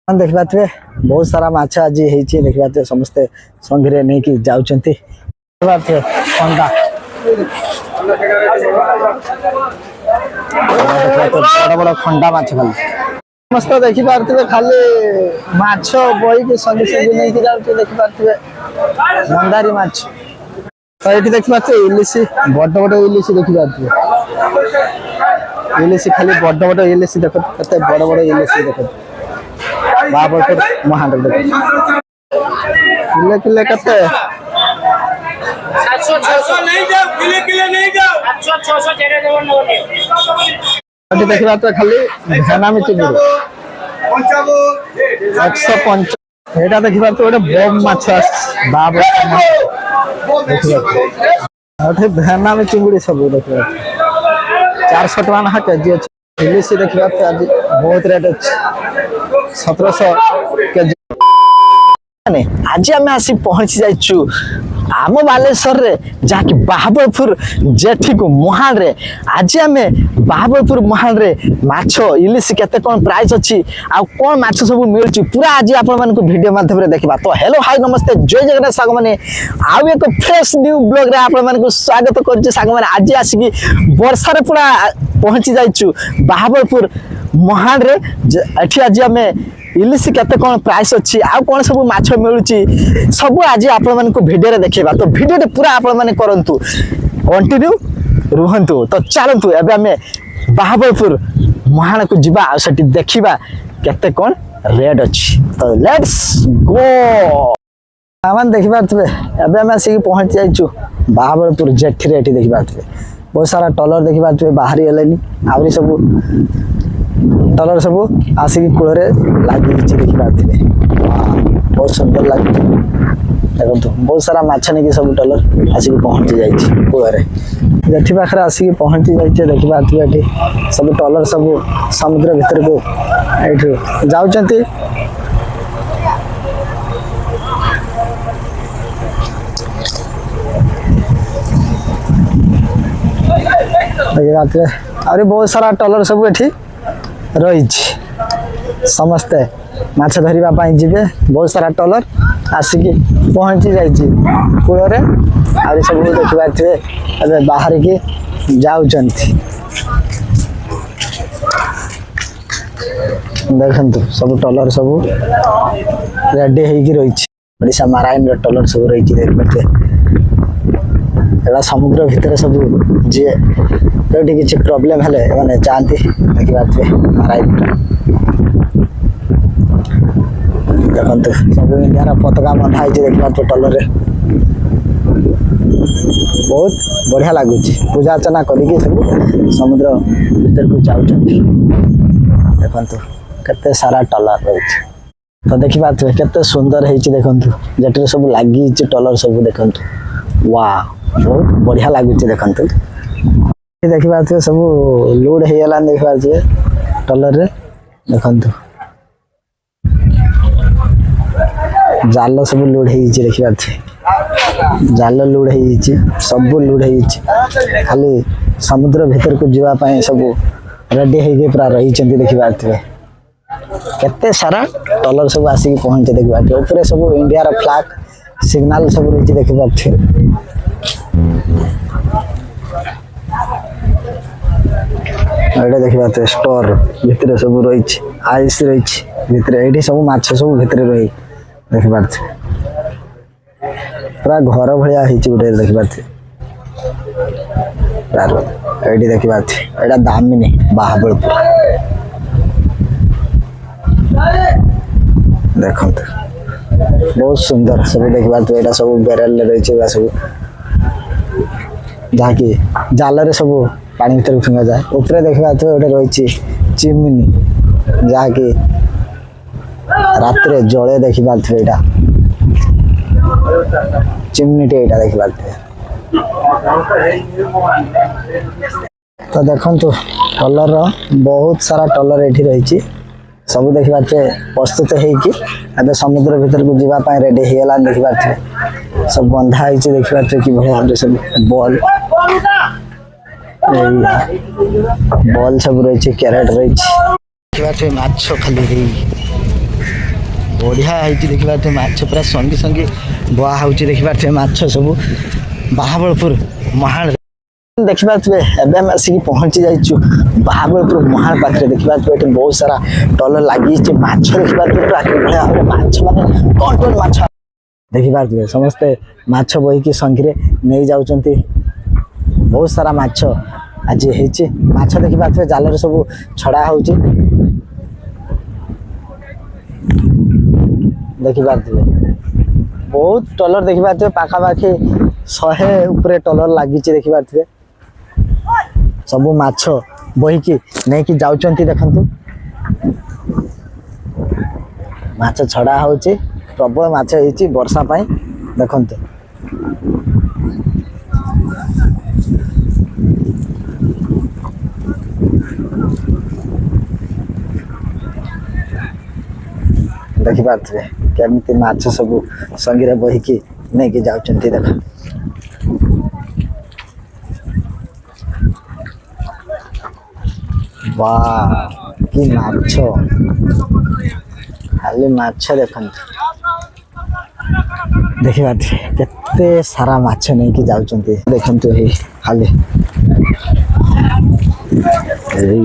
देखिए बहुत सारा माछ आज देखिए समस्ते संगे नहीं कि जाऊँच अंडा बड़ बड़ खंडा माछ खाली समस्त देखिपे खाली माछ बही के संगे संगे नहीं जाऊँ देखिपे मंदारी माछ तो ये देखिपे इलिशी बड़ बड़ इलिशी देखिपे इलिशी खाली बड़ बड़ इलिशी देख के बड़ बड़ इलिशी देख बाबरपुर महांड किले किले कते 700 नहीं जाओ किले किले नहीं जाओ 800 600 तेरे देवर नवनी अभी देखिबा तो खाली खाना में चिंगुड़ी 150 एटा देखिबा तो ओडे बम माछ बाब देखिबा अठे खाना में चिंगुड़ी सब देखिबा 400 टका ना केजी अछि इलिशी देखिबा तो आज बहुत रेट अछि 1700 केजी आज आम आसी पहुंची जाइछु आम बालेश्वर रे जाकि बाहाबलपुर जेठी को महान रे आज आम बाहाबलपुर महान रे माछ इलिशी केते कोन प्राइस अछि आ कोन माछ सब मिलछि पूरा आज आपण मन को वीडियो माध्यम रे देखबा तो हेलो हाय नमस्ते जय जगन्नाथ साग माने आउ एक फ्रेश न्यू ब्लॉग रे आपण मन को स्वागत करछि साग माने आज आसी की वर्षा रे पूरा पहुंची जाइछु बाहाबलपुर महान रे एठी आज आम इलिशी केते कोन प्राइस अछि आ कोन सब माछ मिलुछि सब आज आपण मन को वीडियो रे देखबा तो वीडियो रे पूरा आपण मन करंतु कंटिन्यू रुहंतु तो चलंतु एबे हमें बाहाबलपुर महान को जिबा आ सटी देखिबा केते कोन रेट अछि तो लेट्स गो आमान देखिबा तबे एबे हम आसी पहुंच जाइछु बाहाबलपुर जेठी रे एठी देखिबा तबे बहुत सारा टॉलर देखिबा तबे बाहरी हलेनी आवरी सब टॉलर सब आसिक कूल लगी देखिपे बहुत सुंदर लगे देखो बहुत सारा माछ नहीं सब टॉलर आसिक पहुंची जाइए कूल जेठी पाखे आसिक पहुंची जाइए देखिपे सब टॉलर सब समुद्र भीतर को ये जाऊँच अरे बहुत सारा टॉलर सब ये रही समस्ते माछ धरिबा पाई जिबे बहुत सारा टॉलर आसिक पहुंची जाइए कूल आ सब देखिपे अबे बाहर की जाऊँच देखंतु सब टॉलर सब रेडी होगी रही ओडिशा माराइन टॉलर सब रही देखते एड़ा समुद्र भीतर सब जे कोठी किछि प्रॉब्लम हेले माने चाहती देखिबाते माराइन देखंतु सब इंडिया रा पताका बंधा है देखिबाते टॉलर रे बहुत बढ़िया लागुछि पूजा अर्चना करिके सब समुद्र भीतर को जाउछथि देखंतु केते सारा टॉलर रही तो देखिबाते केते सुंदर है देखंतु जेटरे सब लागि टॉलर सब देखंतु वाह बहुत बढ़िया लगुच देखते देखिए सब लोड होगा देखिए टॉलर रे देखंतु जाल सब लोड देखिए जाल लोड सब लोड खाली समुद्र भीतर को जावाई सब रेडी हो पूरा रही देखिए केते सारा टॉलर सब आसिक पहुंचे देखिए ऊपर सब इंडिया रा फ्लैग सिग्नल सब रही देखिए देखिए स्टोर भितर सब रही आइस रही भितर ये सब माछ सब भितर रही देखिए पूरा घर भाया गोटे देखिए ये देखिए यहाँ दामिनी बाहाबलपुर देखते बहुत सुंदर सब देखिए यहाँ सब बेरेल रही सब जहाँकि जाल सब पानी भीतर फिंगा जाए ऊपर देखा गोटे रही चिमनी जहाँकि रात जले देखा यहाँ चिमनी टे देखा तो देखु टॉलर बहुत सारा टॉलर ये रही सब देखा प्रस्तुत हो समुद्र भीतर को जावाई रेडी होगा देखा सब बंधा देखा कि भाई सब बॉल बॉल सब रही कैरेट रही माछ खाली रही बढ़िया है देखिए माछ पूरा संगी संगी बुआ हो देखिए माछ सब बाहाबलपुर महाल देखिए एवं आसिक पहुँची जाइछु बाहाबलपुर महाल पाखे देखिए बहुत सारा टलर लगी माछ देखिए माछ माने कौन कौन माछ देखिए समस्ते माछ बोहिकी संगे नहीं जाउचंती बहुत सारा माछ आज है माछ देखिए जाल सब छड़ा हो देखिए बहुत टलर देखिए पाखापाखि 100 उपरे टलर लगी देखिए सब माछ बोहिकी नहीं कि जाउचंती देखंतु माछ छड़ा हो प्रबल माछ होती वर्षा पाई देखंतु देखिए केमती माछ सब संगे बोहिकी नहीं कि जाउचंती देख वाह कि माछ खाली माछ देखंतु देखिए केते सारा माछ नहीं कि जाउचंती देखंतु हे खाली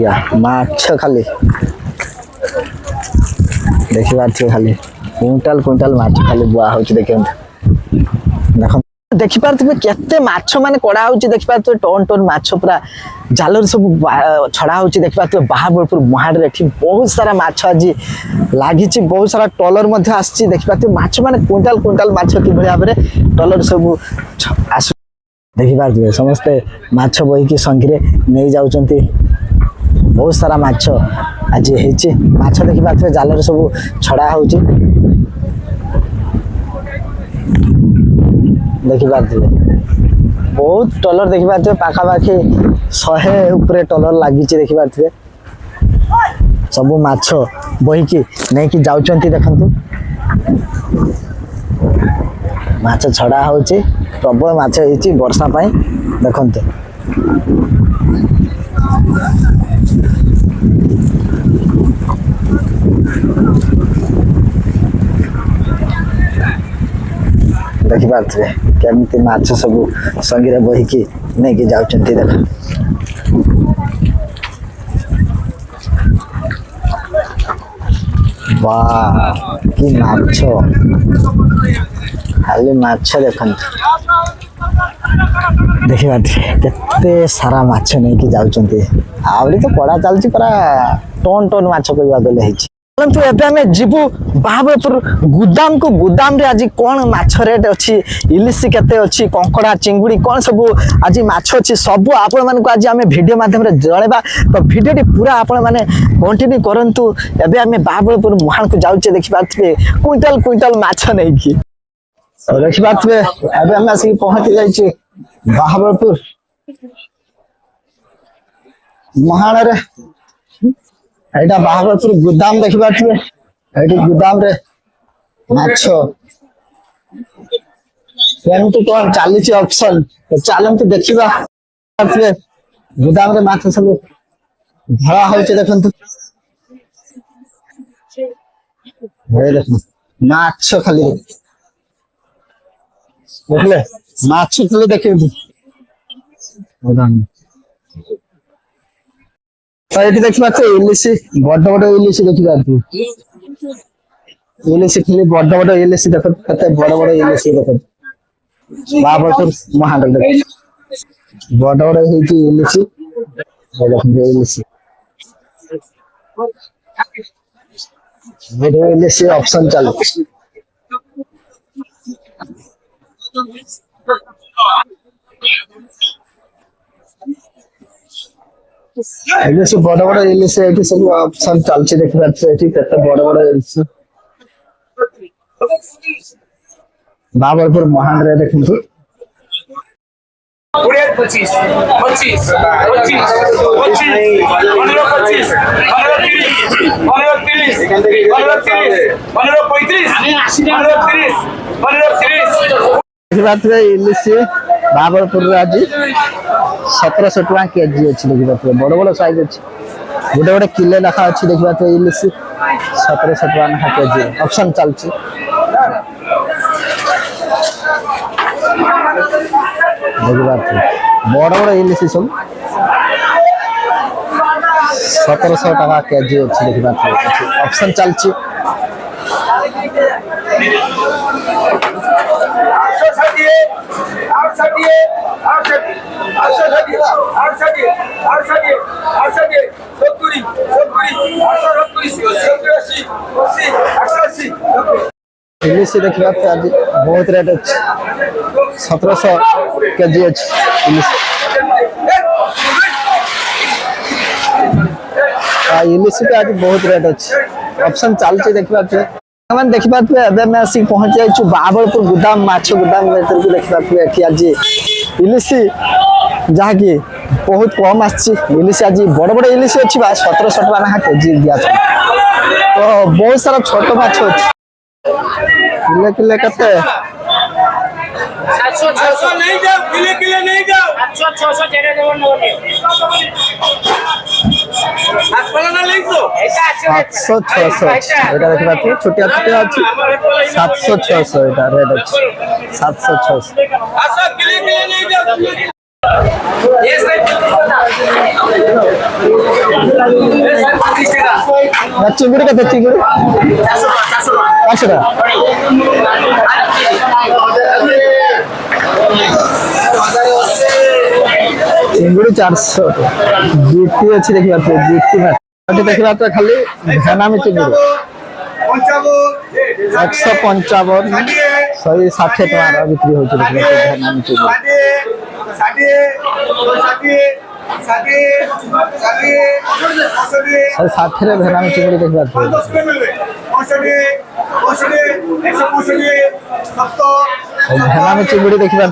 या माछ खाली देखिए खाली क्विंटाल क्विंटाल माछ खाली बुआ हो देखिए केते माछ माने कड़ा हो देखिए टन टन माछ पूरा जाल सब छड़ा हो देखिए बाहाबलपुर महाड़ रे बहुत सारा माछ आज लगी बहुत सारा टलर आसी देखिए माछ माने क्विंटाल क्विंटाल माछ कि भाव में टलर सब आस देखिए समस्ते माछ बोहिकी संगे नहीं जाउचंती बहुत सारा माछ आज है माछ देखिए जाल सब छड़ा हो देखिए बहुत टलर देखिए पाखापाखि 100 उपरे टलर लगी देखिए सब माछ बोहिकी नहीं कि जाउचंती देखंतु माछ छड़ा हो प्रबल माछ होती वर्षा पाई देखंतु देखिए केमती माछ सब संगे बोहिकी नहीं कि जाउचंती देख वाह कि माछ खाली माछ देखंतु देखिए केते सारा माछ नहीं कि जाउचंती आवली तो पड़ा चलची पूरा टन टन माछ कहवा गले है परंतु एबे हमें जीवु बाहाबलपुर गुदाम को गुदाम रे आज कौन माछ रेट अच्छी इलिशी केते अच्छी कंकड़ा चिंगुड़ी कौन सब आज माछ अच्छी सब आपण मान को आज हमें वीडियो माध्यम रे जणेबा तो वीडियो टी पूरा आपण माने कंटिन्यू करंतु एबे हमें बाहाबलपुर महान को जाउचे देखि पाथबे क्विंटल क्विंटल माछ नै की देखि पाथबे एबे हम आसी पहुंच जाई छी बाहाबलपुर महान रे एटा बाहाबलपुर गुदाम देखिबा छिए एटी गुदाम रे माछ केमती कोन चाली छी ऑप्शन तो चालंतु देखिबा छिए गुदाम रे माछ सब भरा होय छै देखंतु हे देखु माछ खाली देखले माछ खाली देखिबु गुदाम ये देखिए इलिशी बड़ बड़ इलिशी देखिए इलिशी खाली बड़ बड़ इलिशी देख बड़ बड़ इलिशी देख बाहाबलपुर महान बड़ बड़ इलिशी इलिशी इलिशी ऑप्शन चल इलिशी बड़ बड़ इलिशी एठी सब ऑप्शन चलछि देखिबा एठी केते बड़ बड़ इलिशी बाहाबलपुर महान रे देखंतु 25 25 25 25 देखिए इलिशी बाहाबलपुर आज 1700 टका केजी अच्छी देखिए बड़ बड़ साइज अच्छी गोटे गोटे किले लेखा अच्छी देखा तो इलिश 1700 टका ना केजी ऑप्शन चलची देखा बड़ बड़ इलिश सब 1700 टका केजी अच्छी देखा ऑप्शन चलची इलिश देखा आज बहुत रेट अच्छे 1700 केजी अच्छी इलिश इलिश का आज बहुत रेट अच्छे ऑप्शन चलती देखा मैंने देखा मैं आसिक पहुंच जाइए बाबरपुर गुदाम माछ गुदाम देखा आज इलिश जहाँकि बहुत कम आलिश आज बड़ बड़ इलिश अच्छी 1700 टका ना केजी दिया तो बहुत सारा छोट माछ अच्छी किले किले कते 700 नहीं जाओ किले किले नहीं जाओ 600 तेरे देव नोनी आपला ना लेसो 700 600 এটা দেখতে পাচ্ছি ছোটিয়া ছোটিয়া আছে 700 600 এটা রেড আছে 700 600 आसो किले किले नहीं जाओ ये साइड না চিংড়ি কত চিংড়ি 500 টাকা चिंगुड़ी 400 जीटी अच्छी देखा जीटी देखा खाली भेनामी चिंगुड़ी 155 160 टका बिक्री होती भेनामी चिंगुड़ी 160 भेनामी चिंगुड़ी देखा भेनामी चिंगुड़ी देखा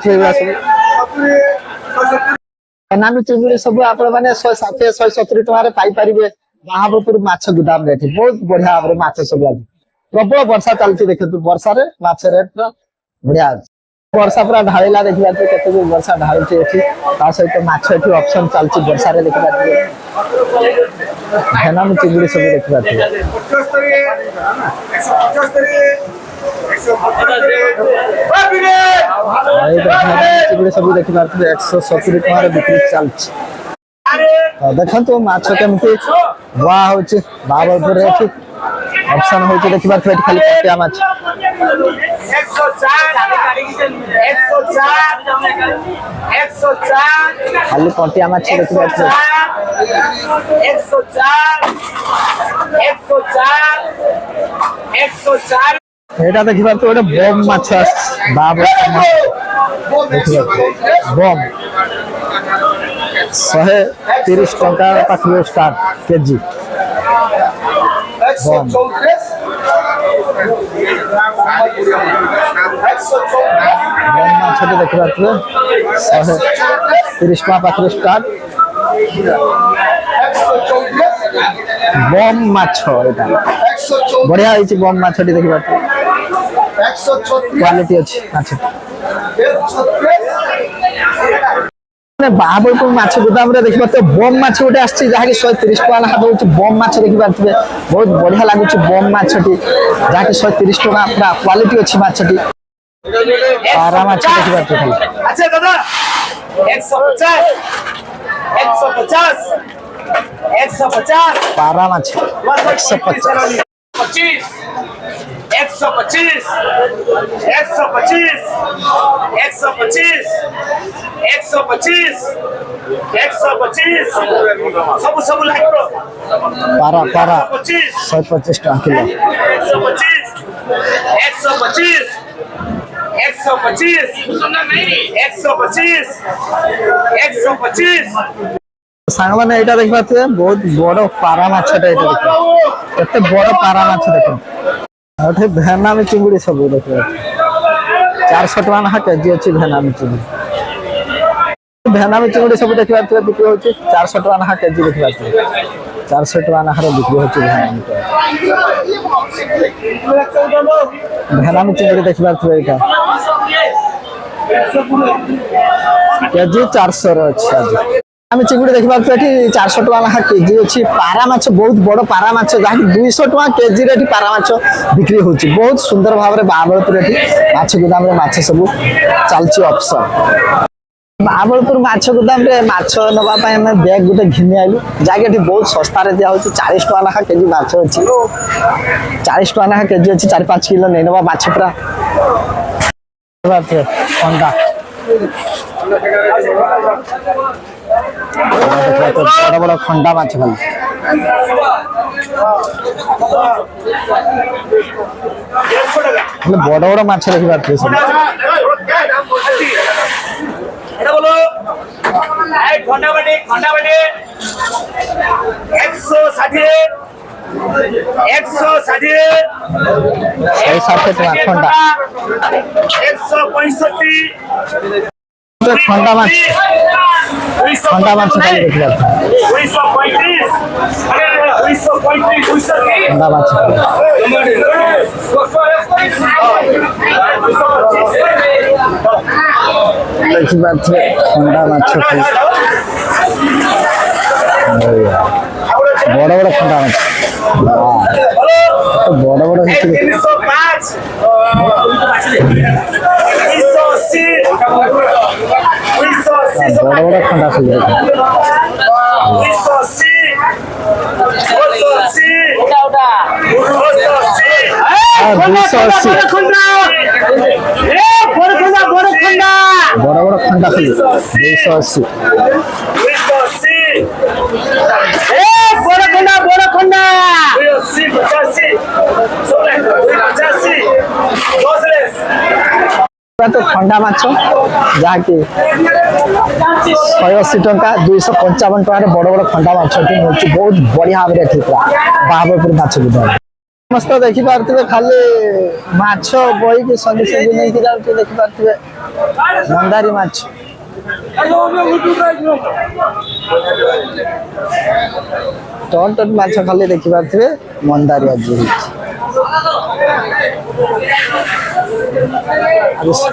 भेनामी चिंगुड़ी सब आपण माने 160 170 टका रे पाई परिबे महाबरपुर माछ गुदाम रे बहुत बढ़िया भाबरे माछ सब आज प्रबल वर्षा चलती देखे तू वर्षा रे माछ रेट बढ़िया वर्षा पूरा ढाळिला देखिबा तो केते भी वर्षा ढाळुची एठी ता सहित माछ एठी ऑप्शन चलती वर्षा रे देखिबा भेनामी चिंगुड़ी सब देखिबा 75 चिंगुड़ी सब देखिबा 170 टका रे बिक्री चलची देखो तो माछ केमती वाह होची बाबरपुर रे एठी ऑप्शन होची देखिबा खाली पटिया माछ 104 खाली पटिया माछ देखिबा 104 एटा देखिबा तो ओडे बम माछ बाबा देखिबा बम 130 टका पाखरे स्टार्ट केजी बम माछ देखिबा तो 130 टका पाखरे स्टार्ट बम माछ एटा बढ़िया होइछि बम माछटी देखिबा क्वालिटी अच्छी माछ बाबरपुर माछ गुदाम रे देखिबा तो बम माछ गोटे आछि जहा कि 130 टका ना होउछि बम माछ देखिबा बहुत बढ़िया लागुछि बम माछटी जहा कि 130 टका पूरा क्वालिटी अच्छी माछटी पारा माछ देखिबा खाली अच्छा दादा 150 पारा माछ 150 25 125 सब सब लाइक पारा पारा 125 टका किलो 125 सांग माने एटा देखबा बहुत बड़ पारा माछटा एटा देख केते बड़ पारा माछ देखो अठे भेनामी चिंगुड़ी सब देखो 400 टका ना केजी अछि भेनामी चिंगुड़ी भेनामी चिंगुड़ी सब देखबा बिक्री होछि 400 टका ना केजी देखबा 400 टका ना बिक्री होछि भेनामी चिंगुड़ी देखबा एटा केजी 400 रो अछि आज आम चिंगुड़ी देखा ये 400 टका लेखा केजी अच्छी पारा माछ बहुत बड़ पारा माछ जहाँ 200 टका केजी रे पारा माछ बिक्री होची बहुत सुंदर भाव में बाबलपुर माछ गोदाम रे माछ सब चलची ऑप्शन बाबलपुर माछ गोदाम रे माछ नवा पाए हमें बैग गोटे घिनि आइलु जाके बहुत सस्ता रे दिया होची 40 टका लेखा केजी माछ अच्छी 40 टका लेखा केजी अच्छी 4-5 किलो नहीं नवा माछ पूरा अंडा बड़ा बड़ा खंडा माछ खाली बड़ बड़ माछ देखी पारे सब खंडा बाटे 160 टका खंडा 165 खंडा माछ खंडा माछ खाली देखी पारे खंडा माछ देखी पारे खंडा माछ खाली बड़ बड़ खंडा माछ बड़ बड़ बड़ बड़ खंडा खाली 280 बड़ बड़ खंडा खाली 280 तो खंडा माछ जहाँकि 180 टका 255 टका बड़ बड़ खंडा माछ मिलूँ बहुत बढ़िया भाव में पूरा बाबलपुर माछ गोदाम समस्त देखी पारे खाली माछ बही के संगे संगे नहीं जाऊँ देखी पारे मंदारी माछ टन टन माछ खाली देखी पारे मंदारी आज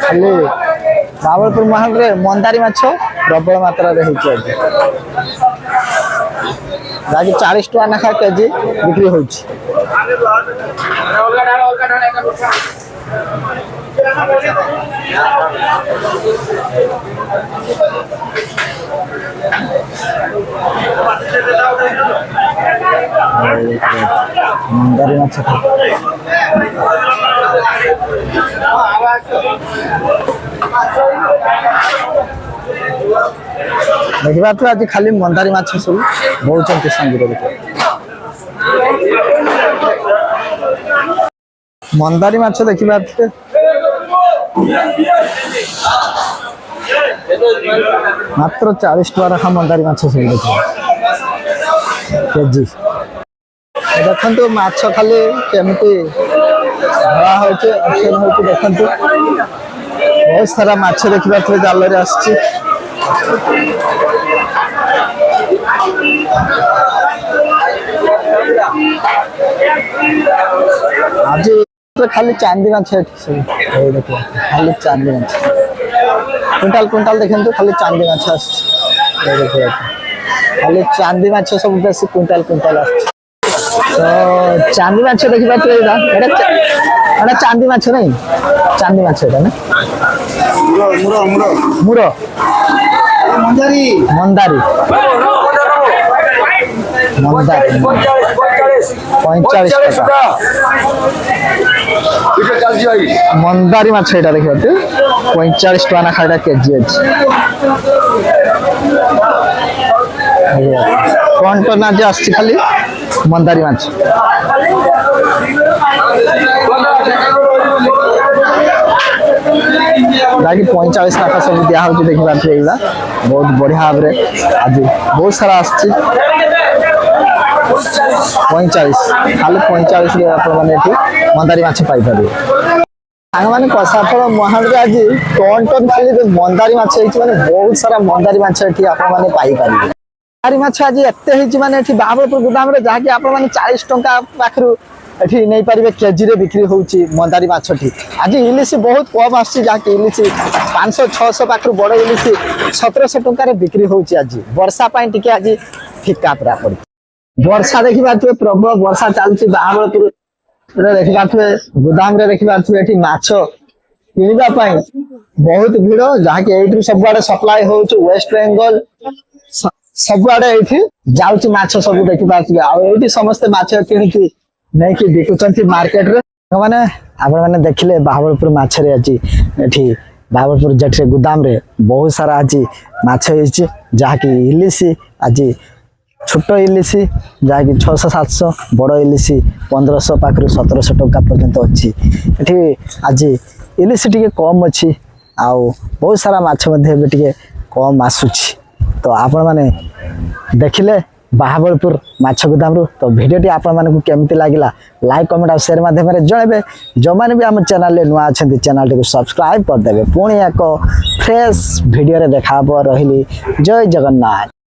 खाली बाबलपुर महल रे मंदारी माछ प्रबल मात्रा रे होची आज 40 टका लेखा केजी बिक्री होची मंदारी माछ देखा तो आज खाली मंदारी माछ सब बहुत संगे मंदारी माछ देखा मात्र 40 टका रखा मंदारी माछ सब देखा केजी देखो माछ खाली केमती धरा हो देखु बहुत सारा माछ देखा जाल आस आज तो खाली चांदी माछ खाली चांदी माछ क्विंटाल क्विंटाल देखते तो खाली चांदी माछ खाली चांदी माछ सब बेस क्विंटाल क्विंटाल तो चांदी माछ देखी पारे चांदी माछ नहीं चांदी माछ ना मुर मंदारी मंदारी 45 टका मंदारी माछ एटा देखि 45 टका ना खाइटा केजी अछि कौन तो ना जे आछि खाली मंदारी माछ बाकी 45 टका सब दिया हो देखि पारे एला बहुत बढ़िया भाव रे आज बहुत सारा आछि 45 खाली 45 रे आप माने एठी मंदारी माछ पाई पारे सांग माने कसाफल महल रे आज टन टन खाली मंदारी माछ हेछि माने बहुत सारा मंदारी माछ एठी आप माने पाई पारे मंदारी माछ आज एते हेछि माने एठी बाबलपुर गोदाम रे जहा कि आप माने 40 टका पाखरु एठी नहीं पारिबे केजी रे बिक्री होउची मंदारी माछटी आज इलिश बहुत कम आसी जाके इलिश 500 600 पाखरु बड़ इलिश 1700 टंका रे बिक्री होउची आज वर्षा पाई टिके आज फिका परा पड़ी वर्षा देखि बाथुए प्रबल वर्षा चालची बाहावलपुर रे देखि बाथुए गोदाम रे देखि बाथुए एठी माछ किनिबा पाई बहुत भीड़ जहाँकि एठी सब आड़े सप्लाई होउची वेस्ट बेंगल सब आड़े एठी जाउची माछ सब देखि बाथुए आ एठी समस्त माछ किनिकी नहीं कि बिकुचंती मार्केट रे माने आपण माने देखिले बाहावलपुर माछ रे अछि एठी बाहावलपुर जट रे गोदाम रे बहुत सारा अछि माछ हिची जहाँकि इलिशी आज छोट इलिशी जहाँकि 600 700 बड़ इलिशी 1500 पाखरु 1700 टंका पर्यंत अछि एठी आज इलिशी टिके कम अछि आउ बहुत सारा माछ मध्ये बे टिके कम आसुछि तो आपण माने देखिले बाहावलपुर माछ गोदाम रु तो वीडियो टी आपण मानकु केमति लागिला लाइक कमेंट और शेयर माध्यम रे जणेबे जो माने भी हम चैनल ले नुआ अछंती चैनल को सब्सक्राइब कर देबे पुणी एक फ्रेश वीडियो रे देखाबो रहिली जय जगन्नाथ।